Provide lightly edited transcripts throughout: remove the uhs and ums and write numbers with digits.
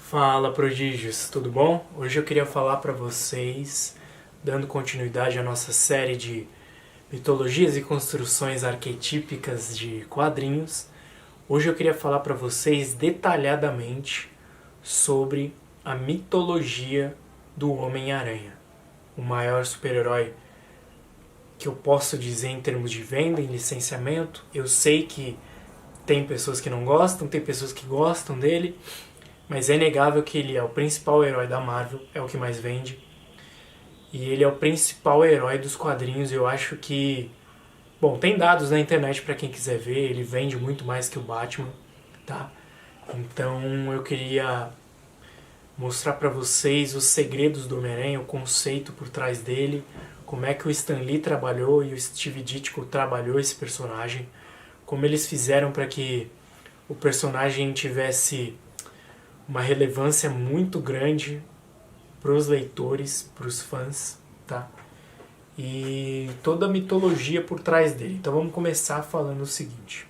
Fala, prodígios, tudo bom? Hoje eu queria falar para vocês, dando continuidade à nossa série de mitologias e construções arquetípicas de quadrinhos. Hoje eu queria falar para vocês detalhadamente sobre a mitologia do Homem-Aranha, o maior super-herói que eu posso dizer em termos de venda, em licenciamento. Eu sei que tem pessoas que não gostam, tem pessoas que gostam dele, mas é inegável que ele é o principal herói da Marvel, é o que mais vende. E ele é o principal herói dos quadrinhos. Eu acho que... Bom, tem dados na internet para quem quiser ver, ele vende muito mais que o Batman, tá? Então eu queria mostrar para vocês os segredos do Homem-Aranha, o conceito por trás dele, como é que o Stan Lee trabalhou e o Steve Ditko trabalhou esse personagem, como eles fizeram para que o personagem tivesse uma relevância muito grande para os leitores, para os fãs, tá? E toda a mitologia por trás dele. Então vamos começar falando o seguinte.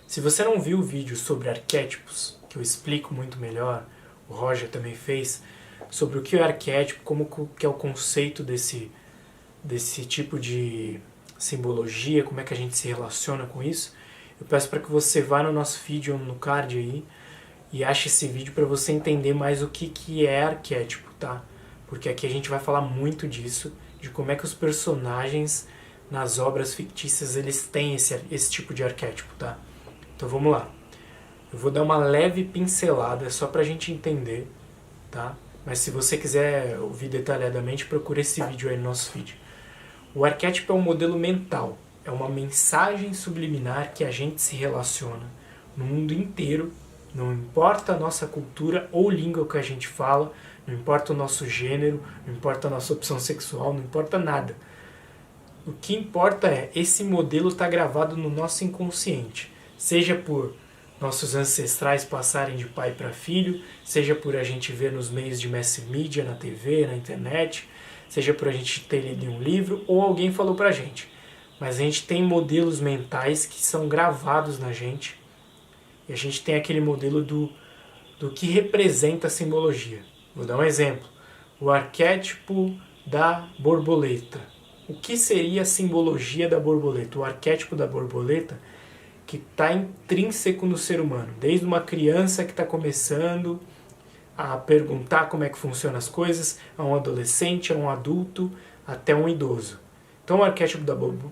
Se você não viu o vídeo sobre arquétipos, que eu explico muito melhor, o Roger também fez, sobre o que é arquétipo, como que é o conceito desse tipo de simbologia, como é que a gente se relaciona com isso, eu peço para que você vá no nosso feed ou no card aí, e ache esse vídeo para você entender mais o que é arquétipo, tá? Porque aqui a gente vai falar muito disso, de como é que os personagens nas obras fictícias eles têm esse tipo de arquétipo, tá? Então vamos lá. Eu vou dar uma leve pincelada só pra gente entender, tá? Mas se você quiser ouvir detalhadamente, procure esse vídeo aí no nosso feed. O arquétipo é um modelo mental, é uma mensagem subliminar que a gente se relaciona no mundo inteiro. Não importa a nossa cultura ou língua que a gente fala, não importa o nosso gênero, não importa a nossa opção sexual, não importa nada. O que importa é, esse modelo está gravado no nosso inconsciente, seja por nossos ancestrais passarem de pai para filho, seja por a gente ver nos meios de mass media, na TV, na internet, seja por a gente ter lido em um livro ou alguém falou para a gente. Mas a gente tem modelos mentais que são gravados na gente. E a gente tem aquele modelo do que representa a simbologia. Vou dar um exemplo. O arquétipo da borboleta. O que seria a simbologia da borboleta? O arquétipo da borboleta que está intrínseco no ser humano. Desde uma criança que está começando a perguntar como é que funcionam as coisas, a um adolescente, a um adulto, até um idoso. Então o arquétipo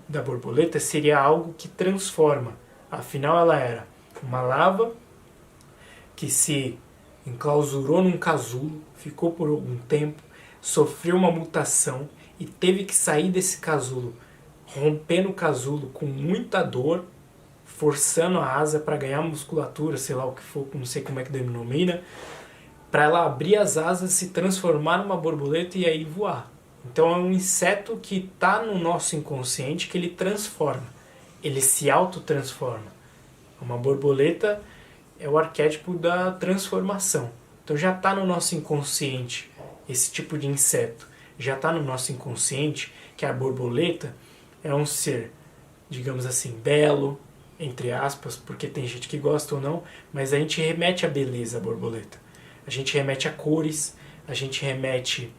da borboleta seria algo que transforma. Afinal ela era uma larva que se enclausurou num casulo, ficou por algum tempo, sofreu uma mutação e teve que sair desse casulo, rompendo o casulo com muita dor, forçando a asa para ganhar musculatura, sei lá o que for, não sei como é que denomina, para ela abrir as asas, se transformar numa borboleta e aí voar. Então é um inseto que está no nosso inconsciente que ele transforma, ele se autotransforma. Uma borboleta é o arquétipo da transformação. Então já está no nosso inconsciente esse tipo de inseto. Já está no nosso inconsciente que a borboleta é um ser, digamos assim, belo, entre aspas, porque tem gente que gosta ou não, mas a gente remete à beleza à borboleta. A gente remete a cores, a gente remete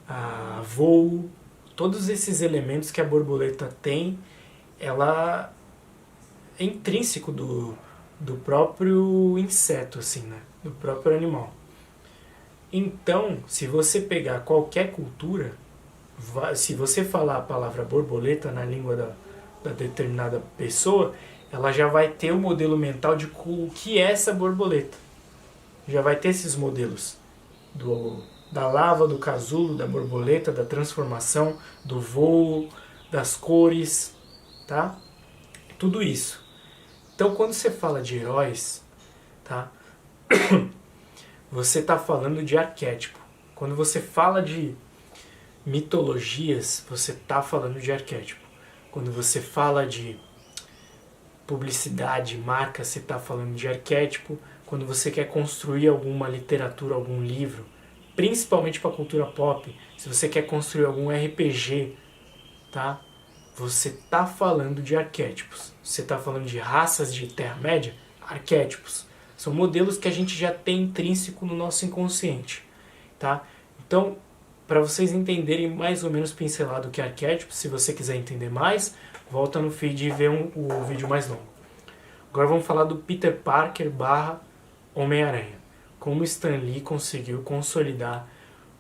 a voo, todos esses elementos que a borboleta tem, ela é intrínseco do próprio inseto, assim, né? Do próprio animal. Então, se você pegar qualquer cultura, se você falar a palavra borboleta na língua da determinada pessoa, ela já vai ter o modelo mental de o que é essa borboleta. Já vai ter esses modelos da lava, do casulo, da borboleta, da transformação, do voo, das cores, tá? Tudo isso. Então, quando você fala de heróis, tá? Você está falando de arquétipo. Quando você fala de mitologias, você está falando de arquétipo. Quando você fala de publicidade, marca, você está falando de arquétipo. Quando você quer construir alguma literatura, algum livro, principalmente para a cultura pop, se você quer construir algum RPG, tá? Você está falando de arquétipos. Você está falando de raças de Terra-média, arquétipos. São modelos que a gente já tem intrínseco no nosso inconsciente, tá? Então, para vocês entenderem mais ou menos pincelado o que é arquétipo, se você quiser entender mais, volta no feed e vê o vídeo mais longo. Agora vamos falar do Peter Parker / Homem-Aranha. Como Stan Lee conseguiu consolidar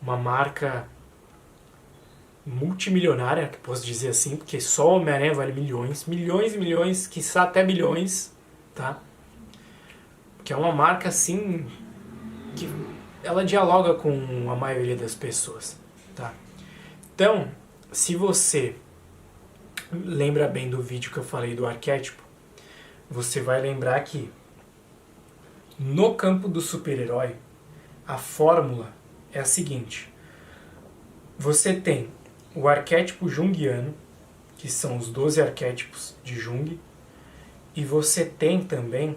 uma marca multimilionária, que posso dizer assim, porque só o Homem-Aranha vale milhões, milhões e milhões, quiçá até bilhões, tá? Que é uma marca assim que ela dialoga com a maioria das pessoas, tá? Então, se você lembra bem do vídeo que eu falei do arquétipo, você vai lembrar que no campo do super-herói, a fórmula é a seguinte: você tem o arquétipo junguiano, que são os 12 arquétipos de Jung, e você tem também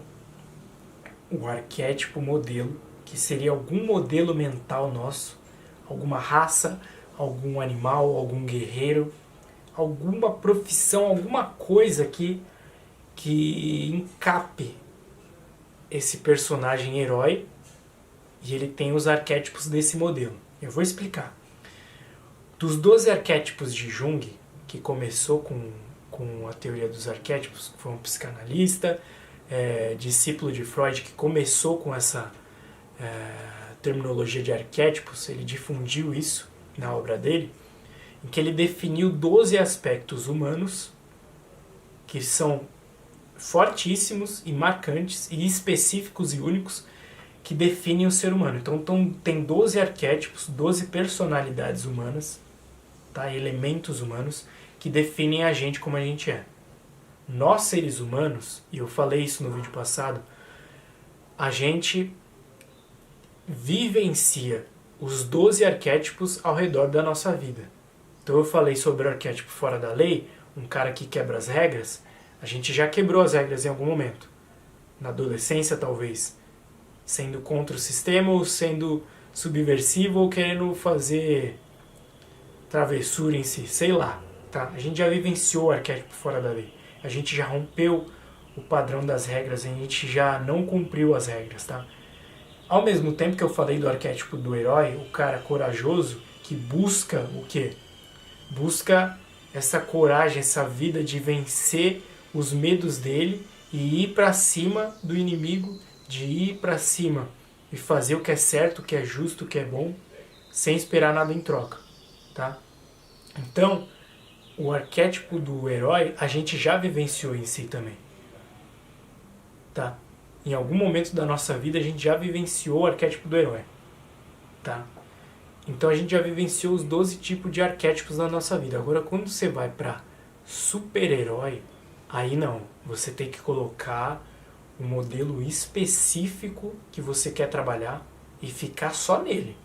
o arquétipo modelo, que seria algum modelo mental nosso, alguma raça, algum animal, algum guerreiro, alguma profissão, alguma coisa que encape esse personagem herói, e ele tem os arquétipos desse modelo. Eu vou explicar. Dos 12 arquétipos de Jung, que começou com a teoria dos arquétipos, foi um psicanalista, discípulo de Freud, que começou com essa terminologia de arquétipos, ele difundiu isso na obra dele, em que ele definiu 12 aspectos humanos que são fortíssimos e marcantes e específicos e únicos que definem o ser humano. Então tem 12 arquétipos, 12 personalidades humanas, tá? Elementos humanos que definem a gente como a gente é. Nós, seres humanos, e eu falei isso no vídeo passado, a gente vivencia os 12 arquétipos ao redor da nossa vida. Então eu falei sobre o arquétipo fora da lei, um cara que quebra as regras. A gente já quebrou as regras em algum momento. Na adolescência, talvez. Sendo contra o sistema, ou sendo subversivo, ou querendo fazer travessura em si, sei lá. Tá? A gente já vivenciou o arquétipo fora da lei. A gente já rompeu o padrão das regras, a gente já não cumpriu as regras, tá? Ao mesmo tempo que eu falei do arquétipo do herói, o cara corajoso que busca o quê? Busca essa coragem, essa vida de vencer os medos dele e ir para cima do inimigo, de ir para cima e fazer o que é certo, o que é justo, o que é bom, sem esperar nada em troca, tá? Então, o arquétipo do herói a gente já vivenciou em si também, tá? Em algum momento da nossa vida a gente já vivenciou o arquétipo do herói, tá? Então a gente já vivenciou os 12 tipos de arquétipos na nossa vida. Agora quando você vai para super-herói, aí não, você tem que colocar um modelo específico que você quer trabalhar e ficar só nele.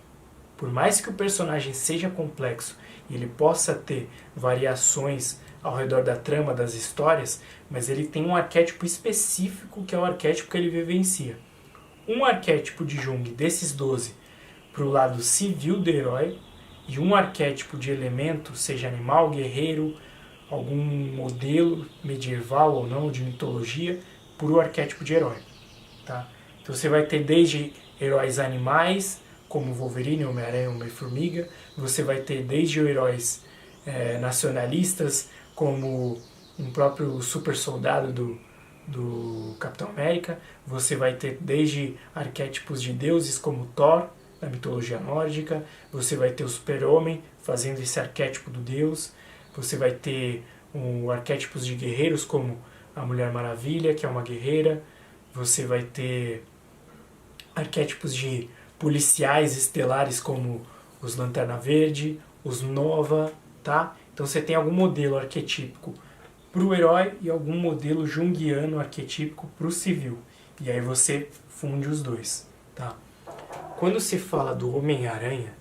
Por mais que o personagem seja complexo e ele possa ter variações ao redor da trama, das histórias, mas ele tem um arquétipo específico que é o arquétipo que ele vivencia. Um arquétipo de Jung, desses 12, para o lado civil do herói, e um arquétipo de elemento, seja animal, guerreiro, algum modelo medieval ou não, de mitologia, para o arquétipo de herói. Tá? Então você vai ter desde heróis animais, como Wolverine, Homem-Aranha, Homem-Formiga, você vai ter desde heróis nacionalistas, como um próprio super soldado do Capitão América, você vai ter desde arquétipos de deuses como Thor, da mitologia nórdica, você vai ter o super-homem fazendo esse arquétipo do deus, você vai ter arquétipos de guerreiros como a Mulher Maravilha, que é uma guerreira, você vai ter arquétipos de policiais estelares como os Lanterna Verde, os Nova, tá? Então você tem algum modelo arquetípico para o herói e algum modelo junguiano arquetípico para o civil. E aí você funde os dois, tá? Quando se fala do Homem-Aranha,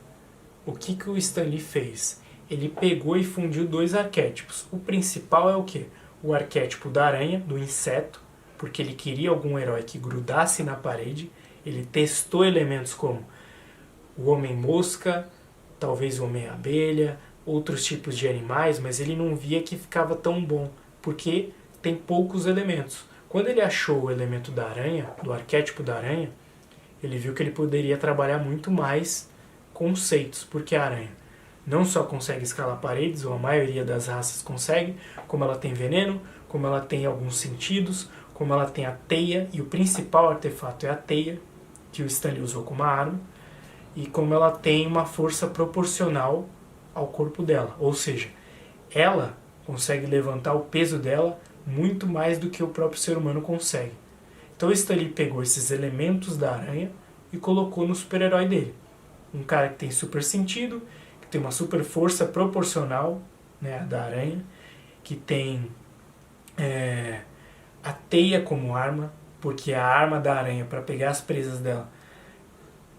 o que o Stan Lee fez? Ele pegou e fundiu dois arquétipos. O principal é o quê? O arquétipo da aranha, do inseto, porque ele queria algum herói que grudasse na parede. Ele testou elementos como o Homem-Mosca, talvez o Homem-Abelha, outros tipos de animais, mas ele não via que ficava tão bom, porque tem poucos elementos. Quando ele achou o elemento da aranha, do arquétipo da aranha, ele viu que ele poderia trabalhar muito mais conceitos, porque a aranha não só consegue escalar paredes, ou a maioria das raças consegue, como ela tem veneno, como ela tem alguns sentidos, como ela tem a teia, e o principal artefato é a teia, que o Stanley usou como arma, e como ela tem uma força proporcional ao corpo dela, ou seja, ela consegue levantar o peso dela muito mais do que o próprio ser humano consegue. Então o Stanley pegou esses elementos da aranha e colocou no super-herói dele. Um cara que tem super sentido, que tem uma super força proporcional, né, da aranha, que tem a teia como arma, porque a arma da aranha para pegar as presas dela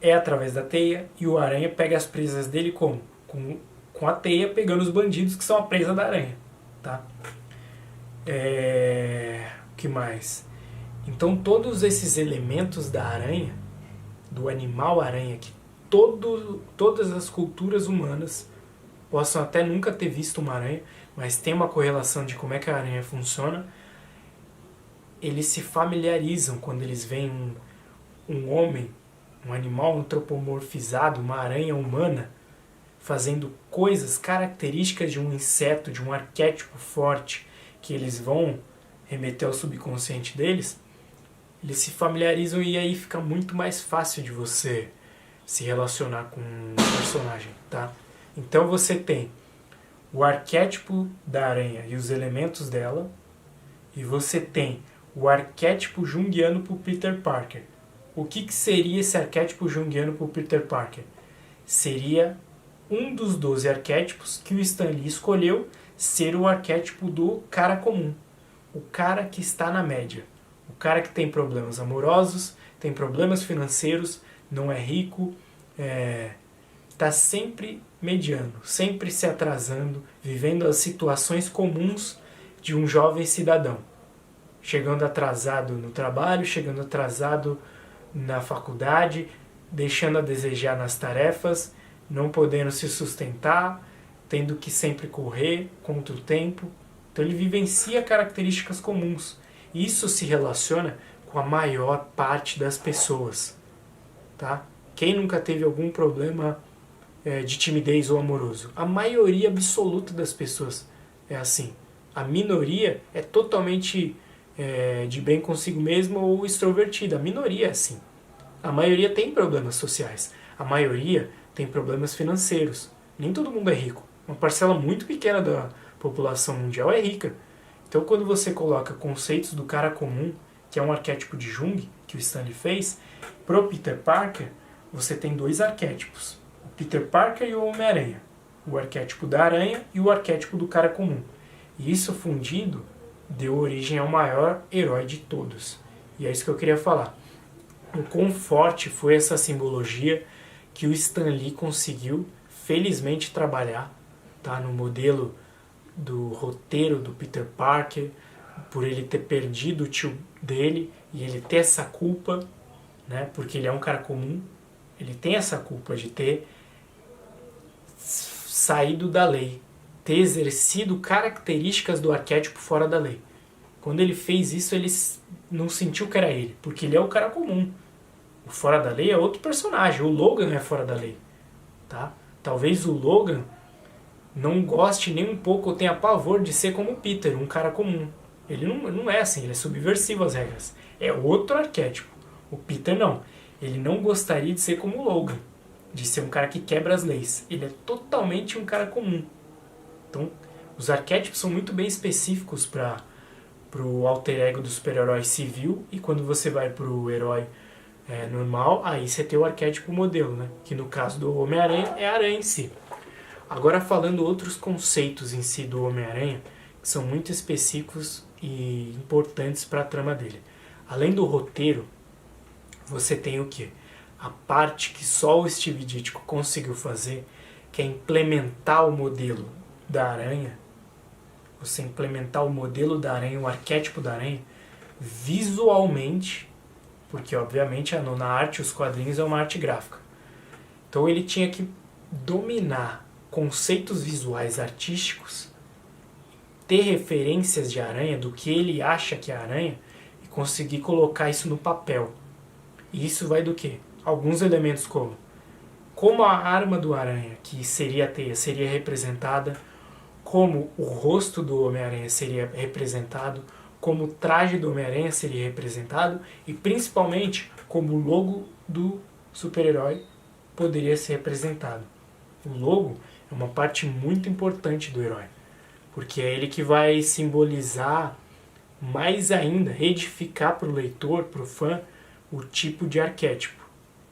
é através da teia, e o aranha pega as presas dele como? Com a teia, pegando os bandidos que são a presa da aranha. Tá? O que mais? Então todos esses elementos da aranha, do animal aranha, que todas as culturas humanas possam até nunca ter visto uma aranha, mas tem uma correlação de como é que a aranha funciona, eles se familiarizam quando eles veem um homem, um animal antropomorfizado, uma aranha humana, fazendo coisas características de um inseto, de um arquétipo forte, que eles vão remeter ao subconsciente deles, eles se familiarizam e aí fica muito mais fácil de você se relacionar com um personagem, tá? Então você tem o arquétipo da aranha e os elementos dela, e você tem o arquétipo junguiano para o Peter Parker. O que seria esse arquétipo junguiano para o Peter Parker? Seria um dos 12 arquétipos que o Stan Lee escolheu ser o arquétipo do cara comum. O cara que está na média. O cara que tem problemas amorosos, tem problemas financeiros, não é rico, está sempre mediano, sempre se atrasando, vivendo as situações comuns de um jovem cidadão. Chegando atrasado no trabalho, chegando atrasado na faculdade, deixando a desejar nas tarefas, não podendo se sustentar, tendo que sempre correr contra o tempo. Então ele vivencia características comuns. Isso se relaciona com a maior parte das pessoas. Tá? Quem nunca teve algum problema de timidez ou amoroso? A maioria absoluta das pessoas é assim. A minoria é totalmente de bem consigo mesmo ou extrovertida. A minoria é assim. A maioria tem problemas sociais. A maioria tem problemas financeiros. Nem todo mundo é rico. Uma parcela muito pequena da população mundial é rica. Então quando você coloca conceitos do cara comum, que é um arquétipo de Jung, que o Stanley fez, pro Peter Parker, você tem dois arquétipos. O Peter Parker e o Homem-Aranha. O arquétipo da aranha e o arquétipo do cara comum. E isso fundido deu origem ao maior herói de todos. E é isso que eu queria falar. O quão forte foi essa simbologia que o Stan Lee conseguiu, felizmente, trabalhar, tá, no modelo do roteiro do Peter Parker, por ele ter perdido o tio dele e ele ter essa culpa, né, porque ele é um cara comum, ele tem essa culpa de ter saído da lei, ter exercido características do arquétipo fora da lei. Quando ele fez isso, ele não sentiu que era ele, porque ele é o cara comum. O fora da lei é outro personagem, o Logan é fora da lei. Tá? Talvez o Logan não goste nem um pouco ou tenha pavor de ser como o Peter, um cara comum. Ele não é assim, ele é subversivo às regras. É outro arquétipo. O Peter não. Ele não gostaria de ser como o Logan, de ser um cara que quebra as leis. Ele é totalmente um cara comum. Então, os arquétipos são muito bem específicos para o alter ego do super-herói civil, e quando você vai para o herói normal, aí você tem o arquétipo modelo, né? Que no caso do Homem-Aranha é a aranha em si. Agora falando outros conceitos em si do Homem-Aranha, que são muito específicos e importantes para a trama dele. Além do roteiro, você tem o quê? A parte que só o Steve Ditko conseguiu fazer, que é implementar o modelo da aranha, você implementar o modelo da aranha, o arquétipo da aranha, visualmente, porque obviamente na arte, os quadrinhos é uma arte gráfica. Então ele tinha que dominar conceitos visuais artísticos, ter referências de aranha, do que ele acha que é aranha, e conseguir colocar isso no papel. E isso vai do quê? Alguns elementos como a arma do Aranha, que seria a teia, seria representada, como o rosto do Homem-Aranha seria representado, como o traje do Homem-Aranha seria representado e principalmente como o logo do super-herói poderia ser representado. O logo é uma parte muito importante do herói, porque é ele que vai simbolizar mais ainda, edificar para o leitor, para o fã, o tipo de arquétipo.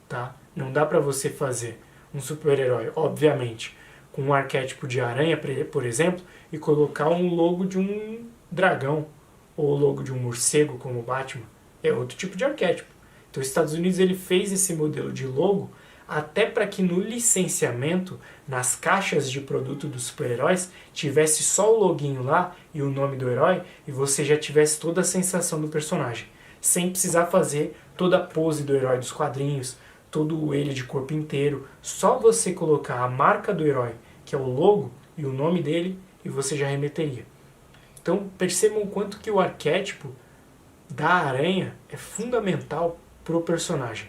Tá? Não dá para você fazer um super-herói, obviamente, com um arquétipo de aranha, por exemplo, e colocar um logo de um dragão ou o logo de um morcego como o Batman. É outro tipo de arquétipo. Então os Estados Unidos ele fez esse modelo de logo até para que no licenciamento, nas caixas de produto dos super-heróis, tivesse só o loginho lá e o nome do herói e você já tivesse toda a sensação do personagem, sem precisar fazer toda a pose do herói dos quadrinhos, todo ele de corpo inteiro, só você colocar a marca do herói, que é o logo e o nome dele, e você já remeteria. Então percebam o quanto que o arquétipo da aranha é fundamental para o personagem.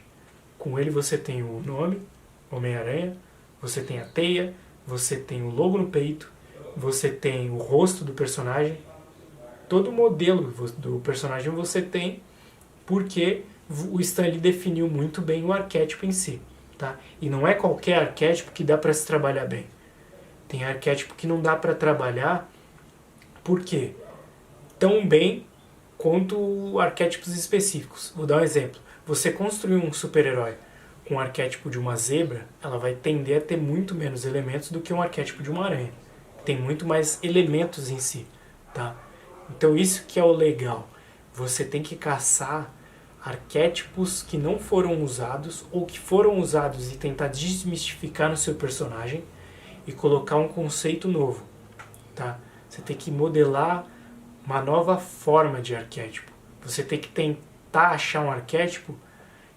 Com ele você tem o nome, Homem-Aranha, você tem a teia, você tem o logo no peito, você tem o rosto do personagem, todo o modelo do personagem você tem, porque o Stan Lee definiu muito bem o arquétipo em si. Tá? E não é qualquer arquétipo que dá para se trabalhar bem. Tem arquétipo que não dá para trabalhar, por quê? Tão bem quanto arquétipos específicos. Vou dar um exemplo. Você construir um super-herói com o arquétipo de uma zebra, ela vai tender a ter muito menos elementos do que um arquétipo de uma aranha. Tem muito mais elementos em si. Tá? Então isso que é o legal. Você tem que caçar arquétipos que não foram usados ou que foram usados e tentar desmistificar no seu personagem e colocar um conceito novo. Tá? Você tem que modelar uma nova forma de arquétipo. Você tem que tentar achar um arquétipo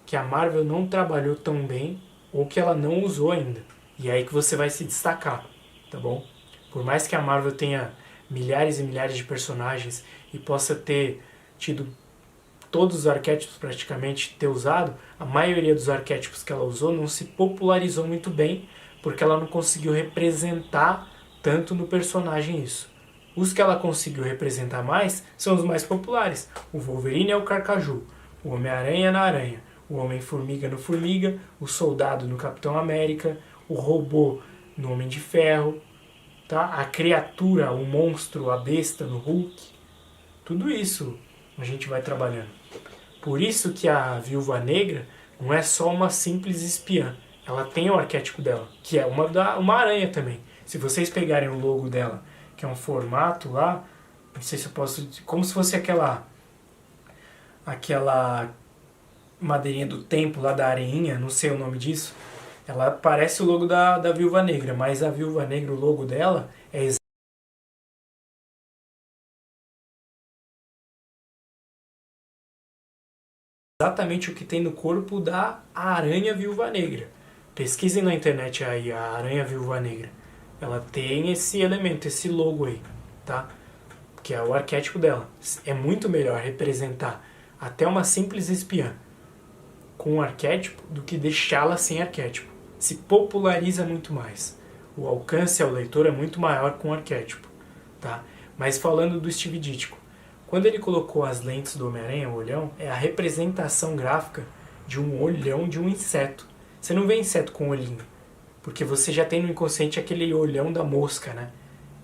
que a Marvel não trabalhou tão bem ou que ela não usou ainda. E é aí que você vai se destacar, tá bom? Por mais que a Marvel tenha milhares e milhares de personagens e possa ter tido todos os arquétipos praticamente ter usado, a maioria dos arquétipos que ela usou não se popularizou muito bem porque ela não conseguiu representar tanto no personagem isso. Os que ela conseguiu representar mais são os mais populares. O Wolverine é o Carcaju, o Homem-Aranha na Aranha, o Homem-Formiga no Formiga, o Soldado no Capitão América, o Robô no Homem de Ferro, tá? A criatura, o monstro, a besta no Hulk. Tudo isso a gente vai trabalhando. Por isso que a Viúva Negra não é só uma simples espiã. Ela tem o arquétipo dela, que é uma aranha também. Se vocês pegarem o logo dela, que é um formato lá, não sei se eu posso... Como se fosse aquela madeirinha do tempo lá da areinha, não sei o nome disso. Ela parece o logo da Viúva Negra, mas a Viúva Negra, o logo dela é exatamente o que tem no corpo da Aranha Viúva Negra. Pesquisem na internet aí a Aranha Viúva Negra. Ela tem esse elemento, esse logo aí, tá? Que é o arquétipo dela. É muito melhor representar até uma simples espiã com um arquétipo do que deixá-la sem arquétipo. Se populariza muito mais. O alcance ao leitor é muito maior com o arquétipo, tá? Mas falando do Steve Ditko, quando ele colocou as lentes do Homem-Aranha, o olhão, é a representação gráfica de um olhão de um inseto. Você não vê inseto com olhinho, porque você já tem no inconsciente aquele olhão da mosca, né?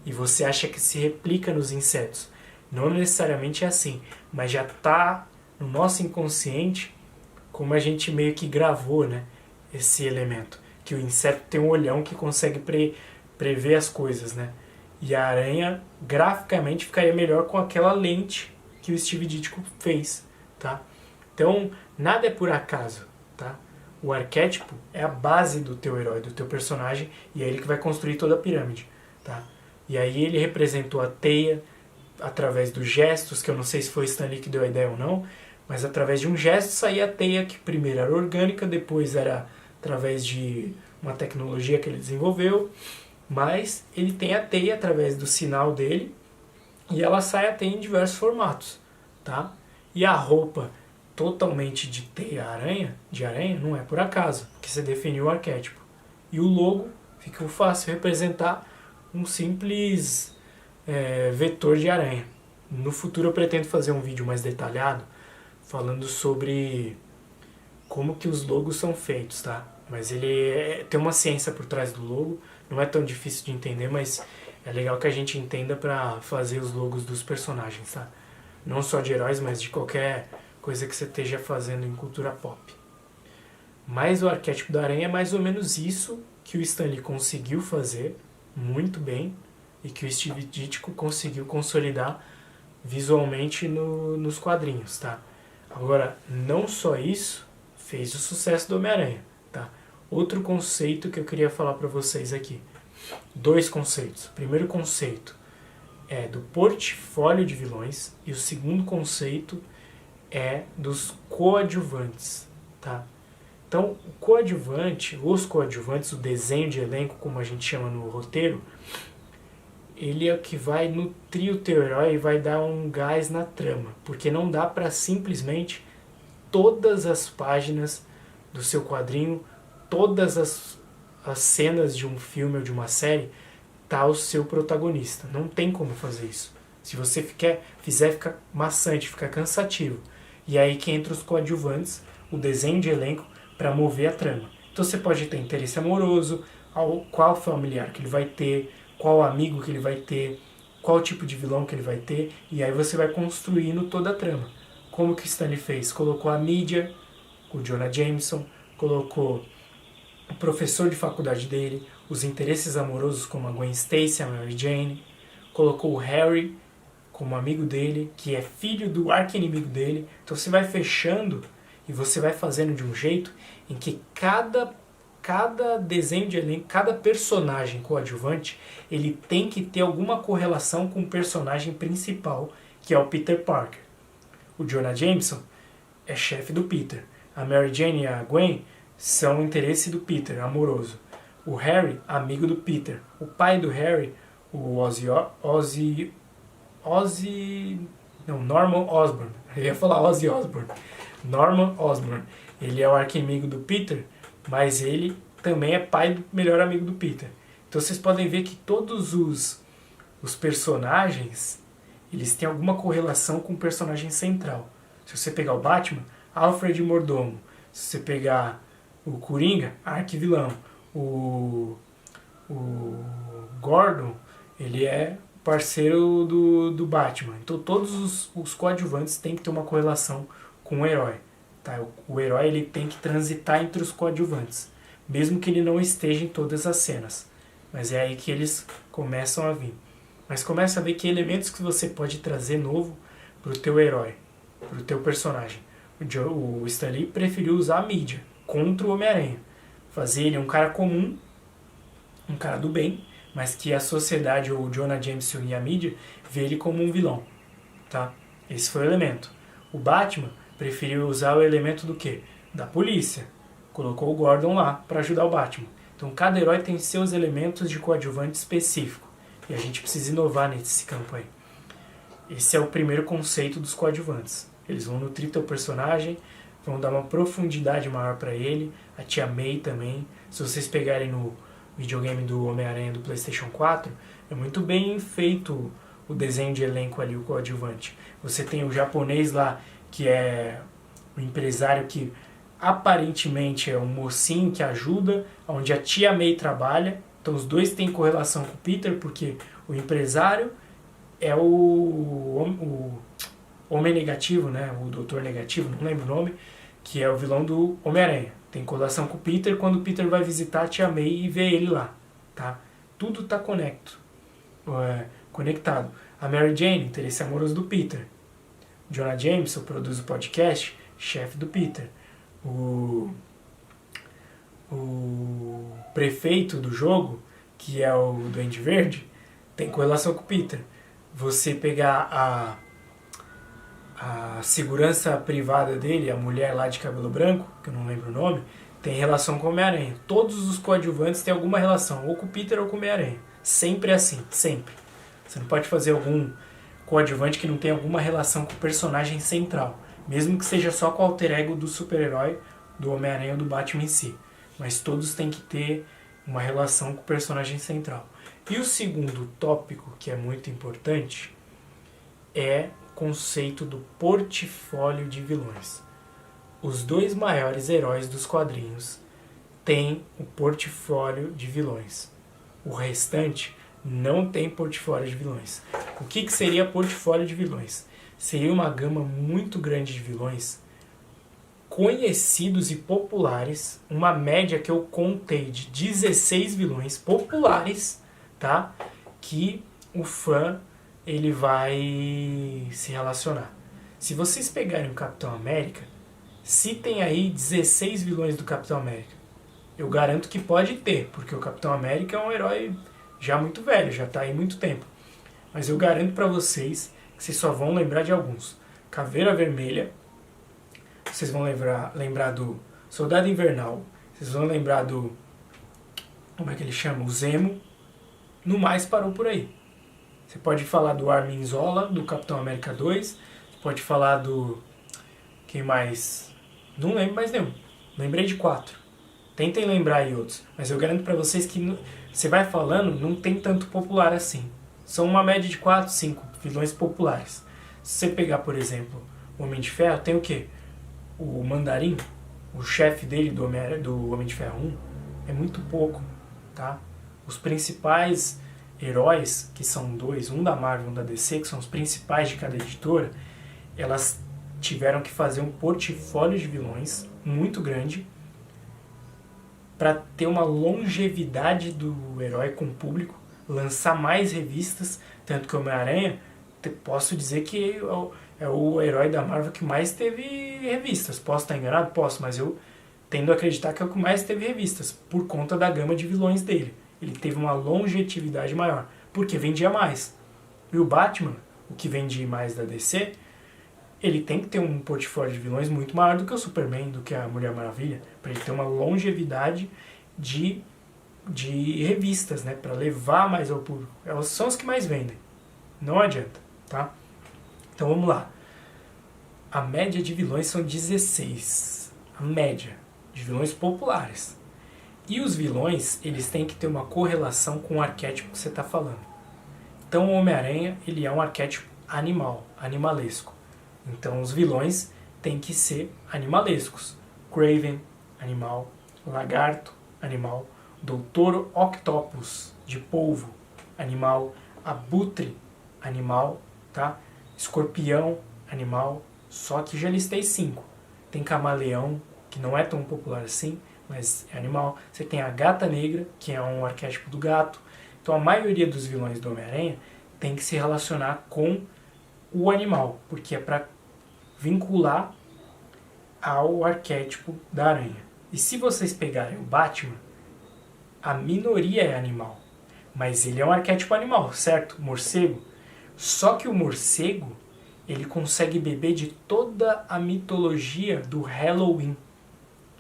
E você acha que se replica nos insetos. Não necessariamente é assim, mas já está no nosso inconsciente como a gente meio que gravou, né? Esse elemento. Que o inseto tem um olhão que consegue prever as coisas, né? E a aranha, graficamente, ficaria melhor com aquela lente que o Steve Ditko fez, tá? Então, nada é por acaso, tá? O arquétipo é a base do teu herói, do teu personagem, e é ele que vai construir toda a pirâmide, tá? E aí ele representou a teia através dos gestos, que eu não sei se foi Stan Lee que deu a ideia ou não, mas através de um gesto saía a teia, que primeiro era orgânica, depois era através de uma tecnologia que ele desenvolveu, mas ele tem a teia através do sinal dele e ela sai a teia em diversos formatos, tá? E a roupa totalmente de teia-aranha, de aranha, não é por acaso, porque você definiu o arquétipo. E o logo fica fácil representar um simples vetor de aranha. No futuro eu pretendo fazer um vídeo mais detalhado falando sobre como que os logos são feitos, tá? Mas tem uma ciência por trás do logo, não é tão difícil de entender, mas é legal que a gente entenda para fazer os logos dos personagens, tá? Não só de heróis, mas de qualquer coisa que você esteja fazendo em cultura pop. Mas o arquétipo da aranha é mais ou menos isso que o Stan Lee conseguiu fazer muito bem e que o Steve Ditko conseguiu consolidar visualmente nos quadrinhos, tá? Agora, não só isso fez o sucesso do Homem-Aranha, tá? Outro conceito que eu queria falar para vocês aqui. 2 conceitos. O primeiro conceito é do portfólio de vilões e o segundo conceito é dos coadjuvantes, tá? Então, o coadjuvante, os coadjuvantes, o desenho de elenco, como a gente chama no roteiro, ele é o que vai nutrir o teu herói e vai dar um gás na trama, porque não dá para simplesmente todas as páginas do seu quadrinho, todas as cenas de um filme ou de uma série, tá o seu protagonista. Não tem como fazer isso. Se você fizer, fica maçante, fica cansativo. E aí que entra os coadjuvantes, o desenho de elenco, para mover a trama. Então você pode ter interesse amoroso, qual familiar que ele vai ter, qual amigo que ele vai ter, qual tipo de vilão que ele vai ter, e aí você vai construindo toda a trama. Como que o Stan Lee fez? Colocou a mídia, o Jonah Jameson, colocou o professor de faculdade dele, os interesses amorosos como a Gwen Stacy, a Mary Jane, colocou o Harry como amigo dele, que é filho do arqui-inimigo dele. Então você vai fechando e você vai fazendo de um jeito em que cada desenho de elenco, cada personagem coadjuvante, ele tem que ter alguma correlação com o personagem principal, que é o Peter Parker. O Jonah Jameson é chefe do Peter. A Mary Jane e a Gwen são o interesse do Peter, amoroso. O Harry, amigo do Peter. O pai do Harry, o Norman Osborn. Eu ia falar Ozzy Osbourne. Norman Osborn. Ele é o arqui-inimigo do Peter, mas ele também é pai do melhor amigo do Peter. Então vocês podem ver que todos os personagens, eles têm alguma correlação com o personagem central. Se você pegar o Batman, Alfred Mordomo. Se você pegar o Coringa, arquivilão. O Gordon, ele é parceiro do Batman. Então todos os coadjuvantes têm que ter uma correlação com o herói. Tá? O herói ele tem que transitar entre os coadjuvantes, mesmo que ele não esteja em todas as cenas. Mas é aí que eles começam a vir. Mas começa a ver que elementos que você pode trazer novo para o teu herói, para o teu personagem. O Stan Lee preferiu usar a mídia contra o Homem-Aranha. Fazer ele um cara comum, um cara do bem, mas que a sociedade, ou o Jonah Jameson e a mídia, vê ele como um vilão. Tá? Esse foi o elemento. O Batman preferiu usar o elemento do quê? Da polícia. Colocou o Gordon lá para ajudar o Batman. Então cada herói tem seus elementos de coadjuvante específico. E a gente precisa inovar nesse campo aí. Esse é o primeiro conceito dos coadjuvantes. Eles vão nutrir teu personagem, vão dar uma profundidade maior para ele. A Tia May também. Se vocês pegarem no videogame do Homem-Aranha do PlayStation 4, é muito bem feito o desenho de elenco ali, o coadjuvante. Você tem o japonês lá, que é o empresário que aparentemente é um mocinho que ajuda, onde a Tia May trabalha. Então os dois têm correlação com o Peter, porque o empresário é o Homem Negativo, né? O Doutor Negativo, não lembro o nome, que é o vilão do Homem-Aranha. Tem correlação com o Peter quando o Peter vai visitar a Tia May e vê ele lá. Tá? Tudo está conectado. A Mary Jane, interesse amoroso do Peter. Jonah Jameson produz o podcast, chefe do Peter. O prefeito do jogo, que é o Duende Verde, tem correlação com o Peter. Você pegar a segurança privada dele, a mulher lá de cabelo branco, que eu não lembro o nome, tem relação com o Homem-Aranha. Todos os coadjuvantes têm alguma relação, ou com o Peter ou com o Homem-Aranha. Sempre assim, sempre. Você não pode fazer coadjuvante que não tem alguma relação com o personagem central, mesmo que seja só com o alter ego do super-herói, do Homem-Aranha ou do Batman em si. Mas todos têm que ter uma relação com o personagem central. E o segundo tópico, que é muito importante, é o conceito do portfólio de vilões. Os dois maiores heróis dos quadrinhos têm o portfólio de vilões. O restante não tem portfólio de vilões. O que seria portfólio de vilões? Seria uma gama muito grande de vilões conhecidos e populares, uma média que eu contei de 16 vilões populares, tá? Que o fã ele vai se relacionar. Se vocês pegarem o Capitão América, citem aí 16 vilões do Capitão América. Eu garanto que pode ter, porque o Capitão América é um herói já muito velho, já está aí muito tempo. Mas eu garanto para vocês que vocês só vão lembrar de alguns. Caveira Vermelha, vocês vão lembrar do Soldado Invernal, vocês vão lembrar do... como é que ele chama? O Zemo. No mais, parou por aí. Você pode falar do Armin Zola, do Capitão América 2, você pode falar do... quem mais? Não lembro mais nenhum. Lembrei de 4. Tentem lembrar aí outros. Mas eu garanto pra vocês que você vai falando, não tem tanto popular assim. São uma média de 4, 5 vilões populares. Se você pegar, por exemplo, o Homem de Ferro, tem o quê? O Mandarim, o chefe dele do Homem de Ferro 1, é muito pouco, tá? Os principais heróis, que são dois, um da Marvel e um da DC, que são os principais de cada editora, elas tiveram que fazer um portfólio de vilões muito grande para ter uma longevidade do herói com o público, lançar mais revistas, tanto que o Homem-Aranha, posso dizer que é o herói da Marvel que mais teve revistas. Posso estar enganado? Posso, mas eu tendo a acreditar que é o que mais teve revistas, por conta da gama de vilões dele. Ele teve uma longevidade maior, porque vendia mais. E o Batman, o que vende mais da DC, ele tem que ter um portfólio de vilões muito maior do que o Superman, do que a Mulher Maravilha, para ele ter uma longevidade de revistas, né, para levar mais ao público. Elas são os que mais vendem. Não adianta, tá? Então vamos lá. A média de vilões são 16. A média de vilões populares. E os vilões, eles têm que ter uma correlação com o arquétipo que você está falando. Então o Homem-Aranha, ele é um arquétipo animal, animalesco. Então os vilões têm que ser animalescos. Kraven, animal. Lagarto, animal. Doutor Octopus, de polvo, animal. Abutre, animal, tá? Escorpião, animal. Só que já listei 5. Tem camaleão, que não é tão popular assim, mas é animal. Você tem a gata negra, que é um arquétipo do gato. Então a maioria dos vilões do Homem-Aranha tem que se relacionar com o animal, porque é para vincular ao arquétipo da aranha. E se vocês pegarem o Batman, a minoria é animal, mas ele é um arquétipo animal, certo? Morcego. Só que o morcego, ele consegue beber de toda a mitologia do Halloween,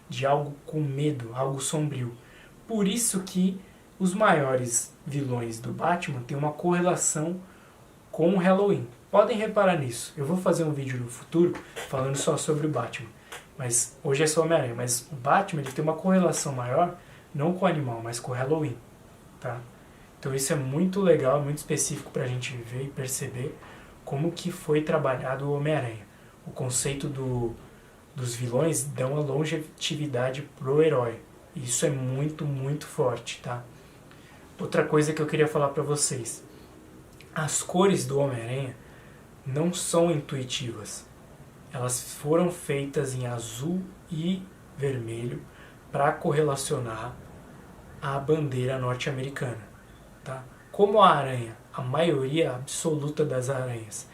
de algo com medo, algo sombrio. Por isso que os maiores vilões do Batman têm uma correlação com o Halloween. Podem reparar nisso. Eu vou fazer um vídeo no futuro falando só sobre o Batman. Mas hoje é só Homem-Aranha. Mas o Batman ele tem uma correlação maior, não com o animal, mas com o Halloween. Tá? Então isso é muito legal, muito específico para a gente ver e perceber como que foi trabalhado o Homem-Aranha. O conceito dos vilões dá uma longevidade pro herói. Isso é muito, muito forte, tá? Outra coisa que eu queria falar para vocês. As cores do Homem-Aranha não são intuitivas. Elas foram feitas em azul e vermelho para correlacionar à bandeira norte-americana. Tá? Como a aranha, a maioria absoluta das aranhas,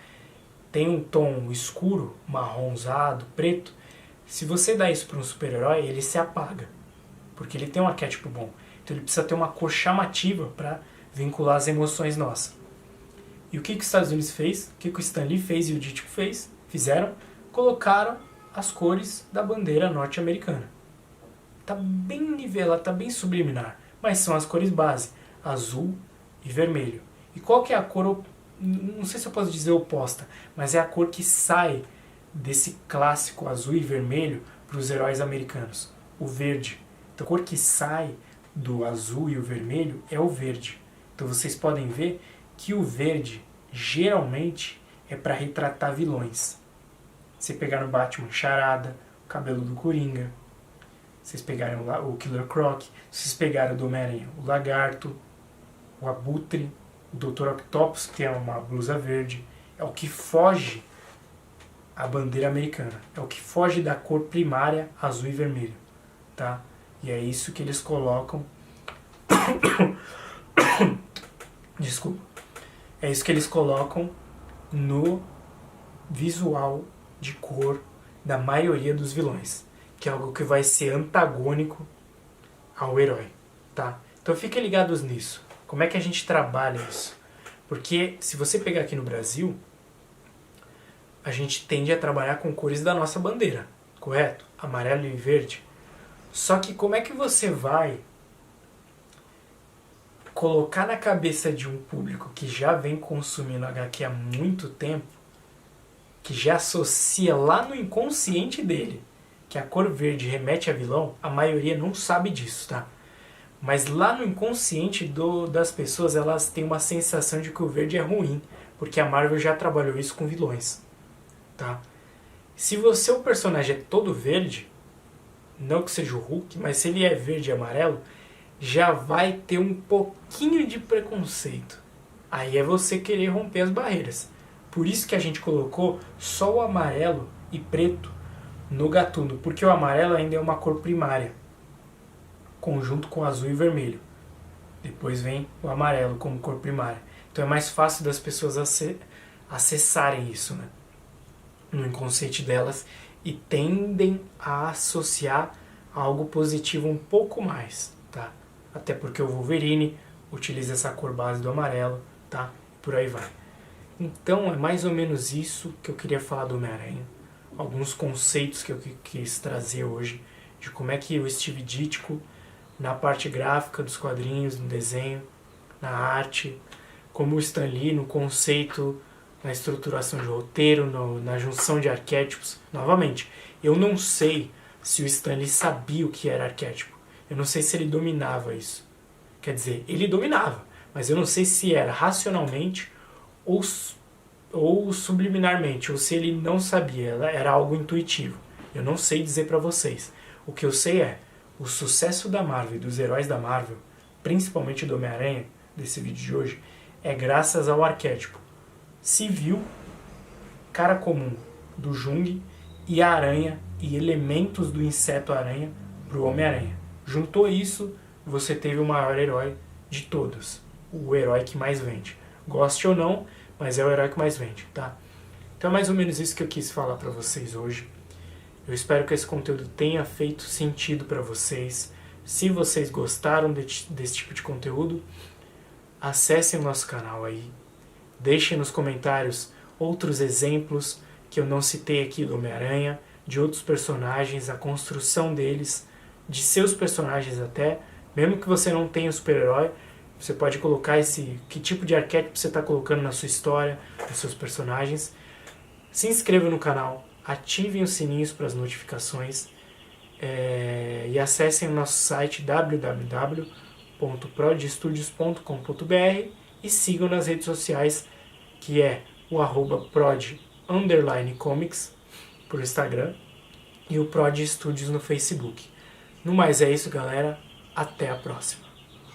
tem um tom escuro, marronzado, preto, se você dá isso para um super-herói, ele se apaga, porque ele tem um arquétipo bom. Então ele precisa ter uma cor chamativa para vincular as emoções nossas. E o que os Estados Unidos fez? O que o Stan Lee fez e o Ditko fizeram? Colocaram as cores da bandeira norte-americana. Tá bem nivelado, tá bem subliminar, mas são as cores base, azul e vermelho. E qual que é a cor não sei se eu posso dizer oposta, mas é a cor que sai desse clássico azul e vermelho para os heróis americanos, o verde. Então a cor que sai do azul e o vermelho é o verde. Então vocês podem ver que o verde geralmente é para retratar vilões. Você pegar no Batman Charada, o cabelo do Coringa, vocês pegaram o Killer Croc, vocês pegaram do Homem-Aranha o Lagarto, o Abutre, o Dr. Octopus, que tem uma blusa verde. É o que foge à bandeira americana. É o que foge da cor primária azul e vermelho. Tá? E é isso que eles colocam... Desculpa. É isso que eles colocam no visual de cor da maioria dos vilões, que é algo que vai ser antagônico ao herói, tá? Então fiquem ligados nisso. Como é que a gente trabalha isso? Porque se você pegar aqui no Brasil, a gente tende a trabalhar com cores da nossa bandeira, correto? Amarelo e verde. Só que como é que você vai colocar na cabeça de um público que já vem consumindo HQ há muito tempo, que já associa lá no inconsciente dele que a cor verde remete a vilão? A maioria não sabe disso, tá? Mas lá no inconsciente das pessoas, elas têm uma sensação de que o verde é ruim, porque a Marvel já trabalhou isso com vilões, tá? Se você, o personagem é todo verde, não que seja o Hulk, mas se ele é verde e amarelo, já vai ter um pouquinho de preconceito. Aí é você querer romper as barreiras. Por isso que a gente colocou só o amarelo e preto no Gatuno, porque o amarelo ainda é uma cor primária, conjunto com azul e vermelho. Depois vem o amarelo como cor primária. Então é mais fácil das pessoas acessarem isso, né, no inconsciente delas, e tendem a associar algo positivo um pouco mais, tá? Até porque o Wolverine utiliza essa cor base do amarelo, tá? Por aí vai. Então é mais ou menos isso que eu queria falar do Homem-Aranha. Alguns conceitos que eu quis trazer hoje, de como é que o Steve Ditko, na parte gráfica dos quadrinhos, no desenho, na arte, como o Stan Lee no conceito, na estruturação de roteiro, na junção de arquétipos. Novamente, eu não sei se o Stan Lee sabia o que era arquétipo. Eu não sei se ele dominava isso. Quer dizer, ele dominava, mas eu não sei se era racionalmente ou subliminarmente, ou se ele não sabia, era algo intuitivo. Eu não sei dizer pra vocês. O que eu sei é, o sucesso da Marvel e dos heróis da Marvel, principalmente do Homem-Aranha, desse vídeo de hoje, é graças ao arquétipo civil, cara comum do Jung e a aranha e elementos do inseto aranha pro Homem-Aranha. Juntou isso, você teve o maior herói de todos, o herói que mais vende. Goste ou não, mas é o herói que mais vende, tá? Então é mais ou menos isso que eu quis falar pra vocês hoje. Eu espero que esse conteúdo tenha feito sentido pra vocês. Se vocês gostaram desse tipo de conteúdo, acessem o nosso canal aí. Deixem nos comentários outros exemplos que eu não citei aqui do Homem-Aranha, de outros personagens, a construção deles, de seus personagens até. Mesmo que você não tenha um super-herói, você pode colocar que tipo de arquétipo você está colocando na sua história, nos seus personagens. Se inscreva no canal, ativem os sininhos para as notificações e acessem o nosso site www.prodstudios.com.br e sigam nas redes sociais, que é o @prod_comics por Instagram e o Prod Studios no Facebook. No mais é isso, galera. Até a próxima.